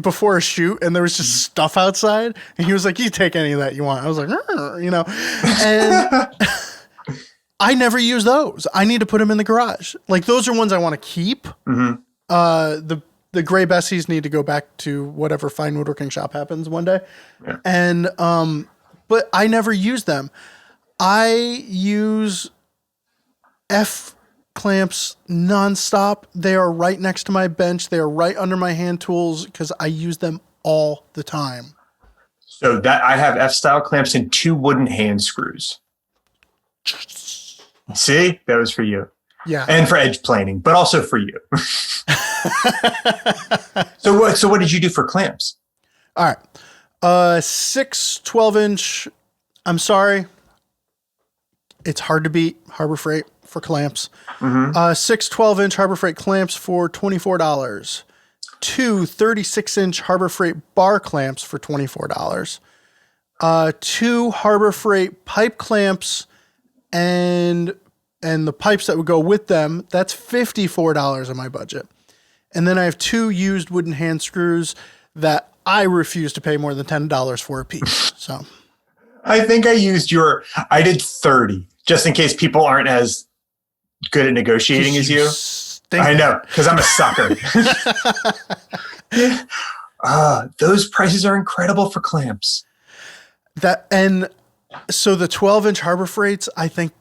before a shoot and there was just stuff outside and he was like, you take any of that you want. I was like, and I never use those. I need to put them in the garage. Like those are ones I want to keep. The gray Bessies need to go back to whatever fine woodworking shop happens one day. Yeah. And, but I never use them. I use F clamps nonstop. They are right next to my bench. They are right under my hand tools because I use them all the time. So that I have F-style clamps and 2 wooden hand screws. See, that was for you. Yeah. And for edge planing, but also for you. So what did you do for clamps? All right. 6 12-inch. I'm sorry. It's hard to beat Harbor Freight for clamps. 6 12-inch Harbor Freight clamps for $24. 2 36-inch Harbor Freight bar clamps for $24. 2 Harbor Freight pipe clamps and the pipes that would go with them. That's $54 on my budget. And then I have 2 used wooden hand screws that I refuse to pay more than $10 for a piece. So I think I did 30 just in case people aren't as good at negotiating as you. I know, because I'm a sucker. Those prices are incredible for clamps. So the 12-inch Harbor Freights, I think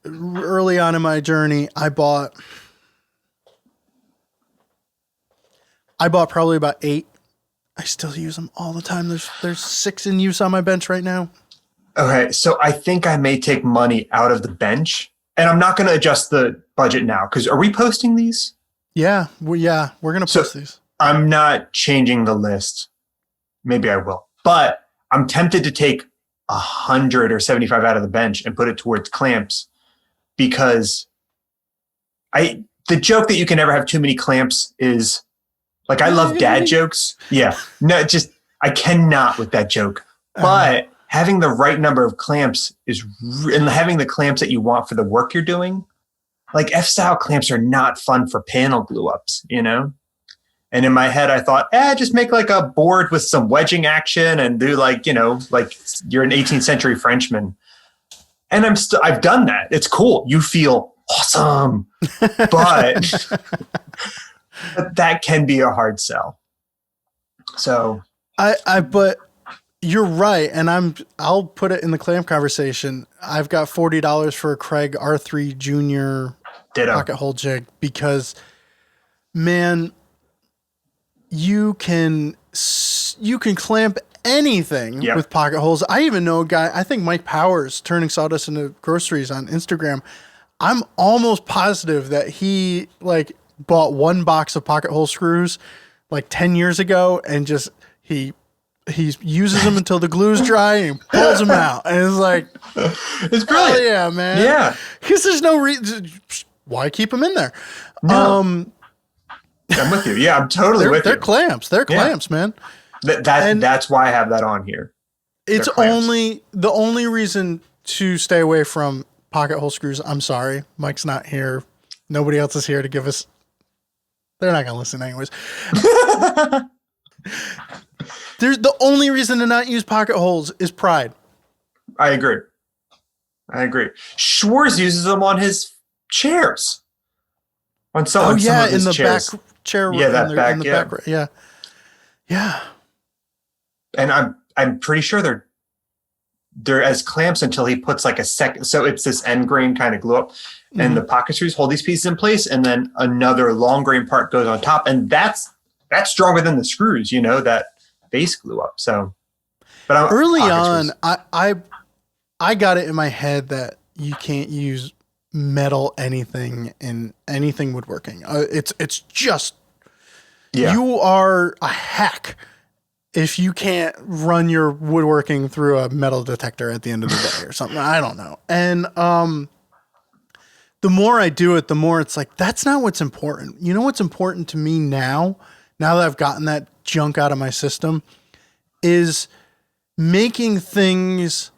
early on in my journey, I bought probably about 8. I still use them all the time. There's 6 in use on my bench right now. Okay, so I think I may take money out of the bench, and I'm not going to adjust the budget now because are we posting these? Yeah, we're going to post these. I'm not changing the list. Maybe I will, but I'm tempted to take 100 or 75 out of the bench and put it towards clamps because the joke that you can never have too many clamps is like, I love dad jokes. Yeah, no, I cannot with that joke, but having the right number of clamps and having the clamps that you want for the work you're doing, like F-style clamps are not fun for panel glue ups, you know? And in my head, I thought, just make like a board with some wedging action and do like, you know, like you're an 18th century Frenchman. And I've done that. It's cool. You feel awesome, but that can be a hard sell. So but you're right. And I'll put it in the clamp conversation. I've got $40 for a Craig R3 Junior pocket hole jig because, man, you can clamp anything with pocket holes. I even know a guy, I think Mike Powers, turning sawdust into groceries on Instagram. I'm almost positive that he like bought 1 box of pocket hole screws like 10 years ago and just he uses them until the glue's dry and pulls them out. And it's like, it's brilliant. Yeah, man. Yeah. Because there's no reason. Why keep them in there? No. I'm with you. Yeah, I'm totally with you. They're clamps. They're clamps, man. That's why I have that on here. It's the only reason to stay away from pocket hole screws. I'm sorry. Mike's not here. Nobody else is here to give us. They're not going to listen anyways. The only reason to not use pocket holes is pride. I agree. Schwartz uses them on his chairs. On some of his in the chairs. back chair. Yeah, in the back. Yeah. Yeah. And I'm pretty sure they're as clamps until he puts like a second. So it's this end grain kind of glue up, and the pocket screws hold these pieces in place, and then another long grain part goes on top, and that's stronger than the screws, you know, that base glue up. So, but early on, I got it in my head that you can't use metal anything in anything woodworking. It's just you are a hack if you can't run your woodworking through a metal detector at the end of the day or something. I don't know. And the more I do it, the more it's like, that's not what's important. You know what's important to me now that I've gotten that junk out of my system, is making things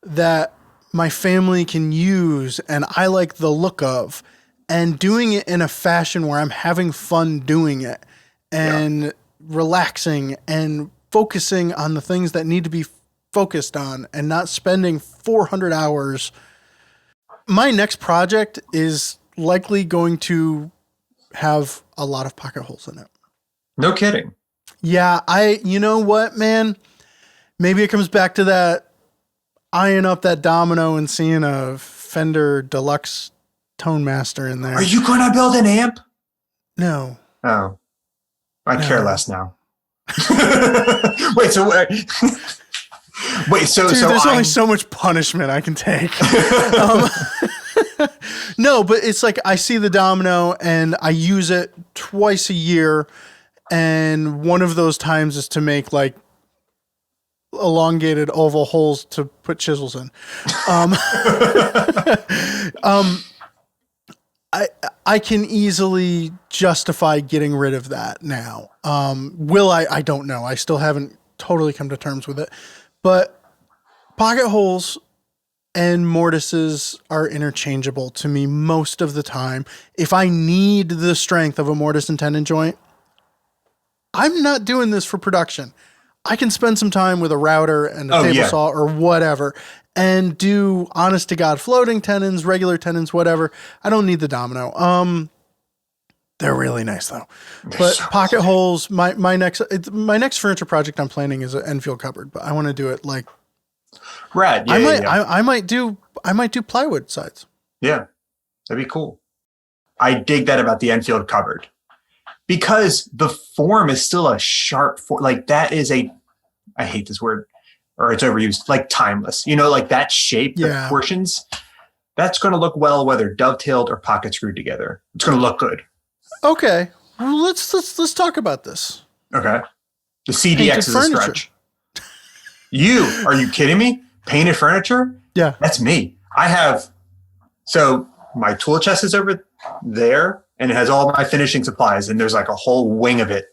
that my family can use and I like the look of, and doing it in a fashion where I'm having fun doing it and relaxing and focusing on the things that need to be focused on and not spending 400 hours. My next project is likely going to have a lot of pocket holes in it. No kidding. Yeah, you know what, man? Maybe it comes back to that eyeing up that domino and seeing a Fender Deluxe Tone Master in there. Are you going to build an amp? No. Oh, I care less now. Wait, so there's only so much punishment I can take. No, but it's like I see the domino and I use it twice a year, and one of those times is to make like elongated oval holes to put chisels in. I can easily justify getting rid of that now. Will I? I don't know. I still haven't totally come to terms with it. But pocket holes and mortises are interchangeable to me most of the time. If I need the strength of a mortise and tenon joint, I'm not doing this for production. I can spend some time with a router and a table saw or whatever and do honest to God floating tenons, regular tenons, whatever. I don't need the domino. They're really nice though. But so pocket holes, my next furniture project I'm planning is an Enfield cupboard, but I want to do it like rad. I might do plywood sides. Yeah, that'd be cool. I dig that about the Enfield cupboard because the form is still a sharp form. Like that is I hate this word or it's overused, like timeless. You know, like that shape, the proportions, that's going to look well whether dovetailed or pocket screwed together. It's going to look good. Okay, well, let's talk about this. Okay, the CDX is a stretch. Are you kidding me? Painted furniture? Yeah, that's me. My tool chest is over there and it has all my finishing supplies and there's like a whole wing of it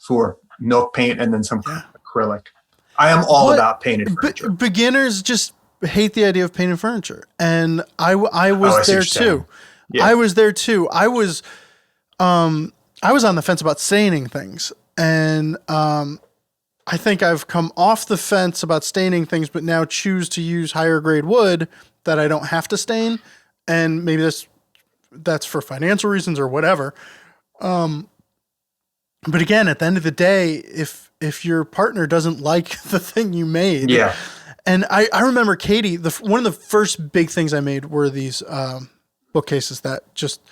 for milk paint and then some acrylic. I am all about painted furniture. Beginners just hate the idea of painted furniture. And I was there too. Yeah. I was there too. I was on the fence about staining things. And I think I've come off the fence about staining things, but now choose to use higher grade wood that I don't have to stain. And maybe that's for financial reasons or whatever. But again, at the end of the day, if your partner doesn't like the thing you made, and I remember Katie, one of the first big things I made were these bookcases that just,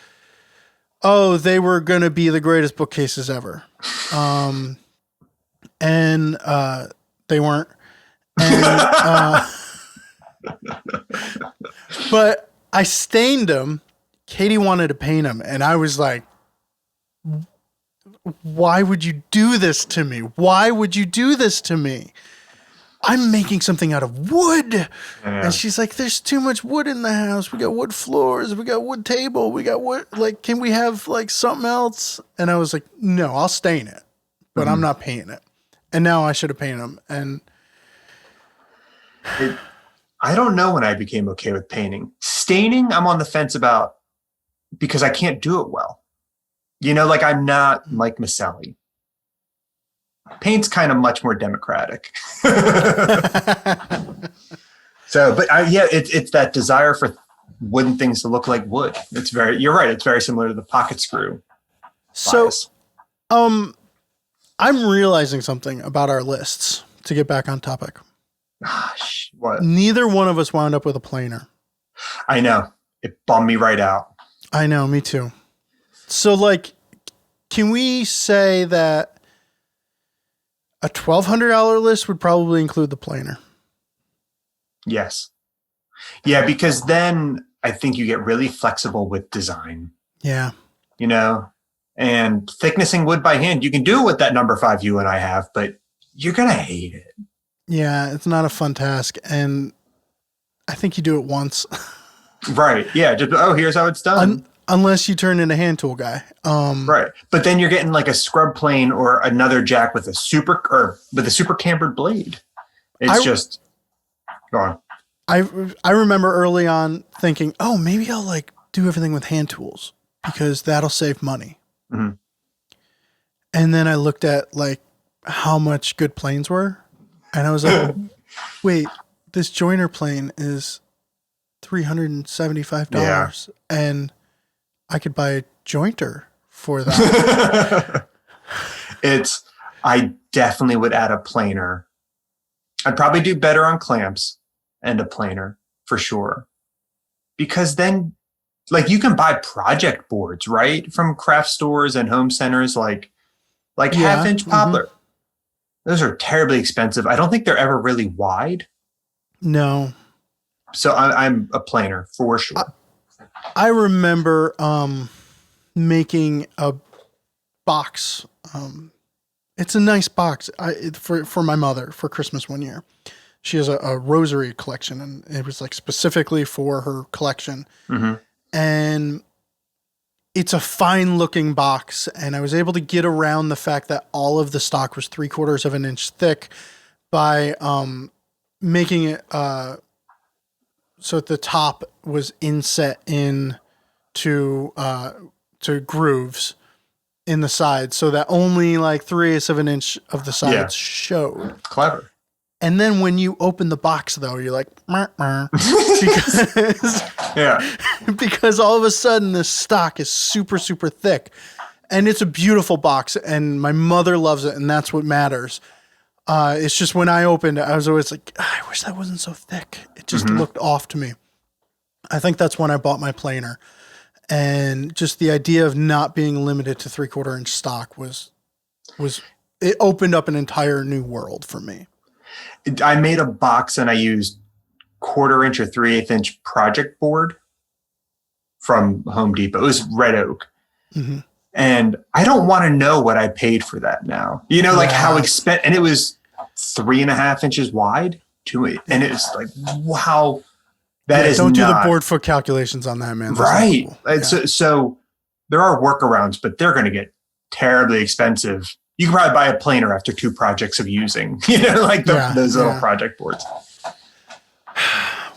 they were going to be the greatest bookcases ever. And they weren't. And, but I stained them. Katie wanted to paint them. And I was like, why would you do this to me? Why would you do this to me? I'm making something out of wood. Yeah. And she's like, there's too much wood in the house. We got wood floors. We got wood table. We got wood. Like, can we have like something else? And I was like, no, I'll stain it, but I'm not painting it. And now I should have painted them. And I don't know when I became okay with painting. Staining, I'm on the fence about because I can't do it well. You know, like I'm not Mike Maselli. Paint's kind of much more democratic. It's that desire for wooden things to look like wood. You're right. It's very similar to the pocket screw. So, I'm realizing something about our lists to get back on topic. Gosh, what? Neither one of us wound up with a planer. I know. It bummed me right out. I know, me too. So, like, can we say that a $1,200 list would probably include the planer? Yes. Yeah, because then I think you get really flexible with design. Yeah. You know, and thicknessing wood by hand, you can do it with that number 5 you and I have, but you're going to hate it. Yeah, it's not a fun task. And I think you do it once. Right. Yeah. Just, here's how it's done. Unless you turn into a hand tool guy. Right. But then you're getting like a scrub plane or another jack with a super cambered blade. It's go on. I remember early on thinking, maybe I'll like do everything with hand tools because that'll save money. Mm-hmm. And then I looked at like how much good planes were. And I was like, wait, this joiner plane is $375. Yeah. And I could buy a jointer for that. I definitely would add a planer. I'd probably do better on clamps and a planer for sure. Because then like you can buy project boards, right? From craft stores and home centers, like half-inch poplar. Mm-hmm. Those are terribly expensive. I don't think they're ever really wide. No. So I'm a planer for sure. I remember making a box. It's a nice box for my mother for Christmas one year. She has a rosary collection, and it was like specifically for her collection. Mm-hmm. And it's a fine looking box. And I was able to get around the fact that all of the stock was 3/4 of an inch thick by making it so at the top was inset in to grooves in the sides, so that only like 3/8 of an inch of the sides showed. Clever. And then when you open the box, though, you're like, because all of a sudden this stock is super, super thick, and it's a beautiful box, and my mother loves it, and that's what matters. It's just when I opened it, I was always like, I wish that wasn't so thick. It just looked off to me. I think that's when I bought my planer. And just the idea of not being limited to 3/4 inch stock it opened up an entire new world for me. I made a box and I used 1/4 inch or 3/8 inch project board from Home Depot. It was red oak. Mm-hmm. And I don't want to know what I paid for that now. You know, like how expensive, and it was 3.5 inches wide to it. And it was like, wow, that is don't not, do the board foot calculations on that, man. That's right. Cool. Yeah. So there are workarounds, but they're going to get terribly expensive. You can probably buy a planer after 2 projects of using, like those little project boards.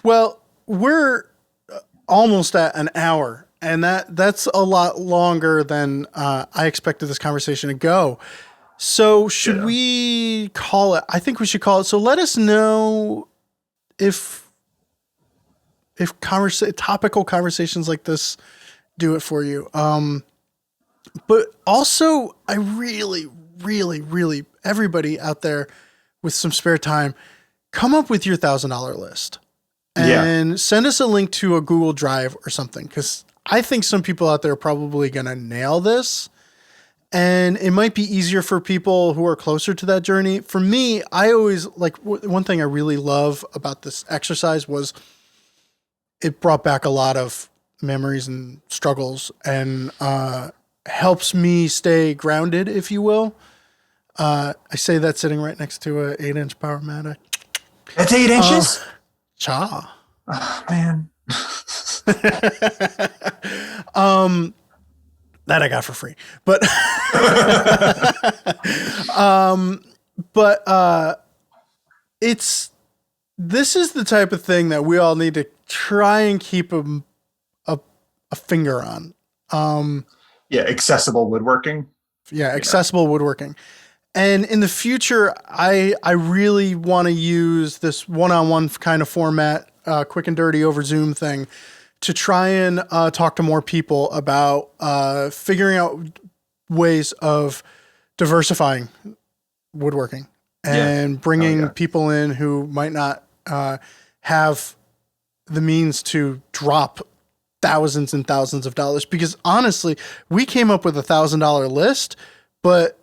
Well, we're almost at an hour, and that's a lot longer than I expected this conversation to go. So should we call it? I think we should call it. So let us know if topical conversations like this do it for you. But also, I really, really, really, everybody out there with some spare time, come up with your $1,000 list and send us a link to a Google Drive or something. Cause I think some people out there are probably going to nail this, and it might be easier for people who are closer to that journey. For me, I always one thing I really love about this exercise was it brought back a lot of memories and struggles, and, helps me stay grounded, if you will. I say that sitting right next to a 8-inch Powermatic. That's 8 inches? Cha. Oh, man. That I got for free. But this is the type of thing that we all need to try and keep a finger on. Accessible woodworking. Accessible woodworking. And in the future, I really want to use this one-on-one kind of format, quick and dirty over Zoom thing, to try and talk to more people about figuring out ways of diversifying woodworking and bringing people in who might not have the means to drop thousands and thousands of dollars. Because honestly, we came up with $1,000 list, but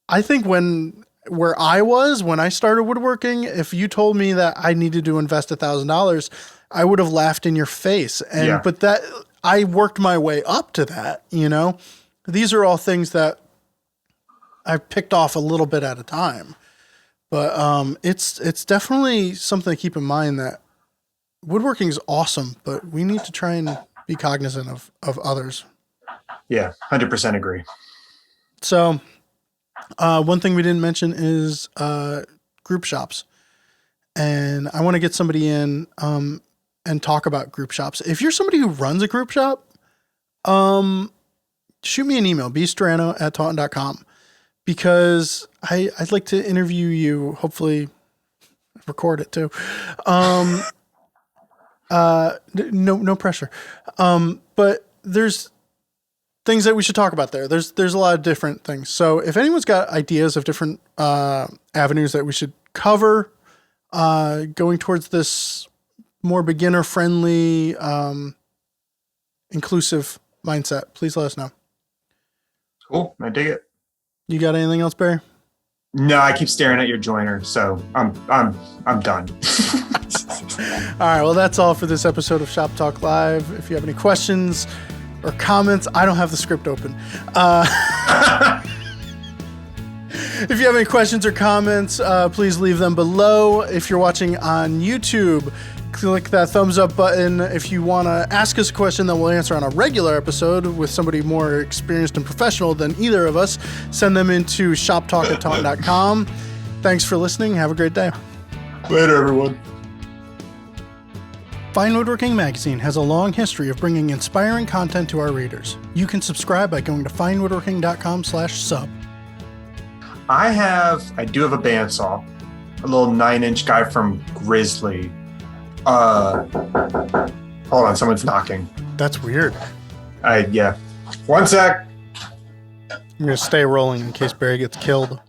I think where I was when I started woodworking, if you told me that I needed to invest $1,000, I would have laughed in your face. But that I worked my way up to that, These are all things that I picked off a little bit at a time. But it's definitely something to keep in mind that woodworking is awesome, but we need to try and be cognizant of others. Yeah, 100% agree. So one thing we didn't mention is group shops. And I want to get somebody in and talk about group shops. If you're somebody who runs a group shop, shoot me an email, bstrano@taunton.com, because I'd like to interview you, hopefully record it too. No pressure. But there's things that we should talk about there. There's a lot of different things. So if anyone's got ideas of different avenues that we should cover, going towards this more beginner friendly, inclusive mindset, please let us know. Cool. I dig it. You got anything else, Barry? No, I keep staring at your joiner, so I'm done. All right, well, that's all for this episode of Shop Talk Live. If you have any questions or comments, I don't have the script open. If you have any questions or comments, please leave them below. If you're watching on YouTube, click that thumbs up button. If you want to ask us a question that we'll answer on a regular episode with somebody more experienced and professional than either of us, send them into shoptalk@taunton.com. Thanks for listening. Have a great day. Later, everyone. Fine Woodworking Magazine has a long history of bringing inspiring content to our readers. You can subscribe by going to finewoodworking.com/sub. I do have a bandsaw, a little 9-inch guy from Grizzly. Hold on, someone's knocking. That's weird. Yeah. One sec. I'm going to stay rolling in case Barry gets killed.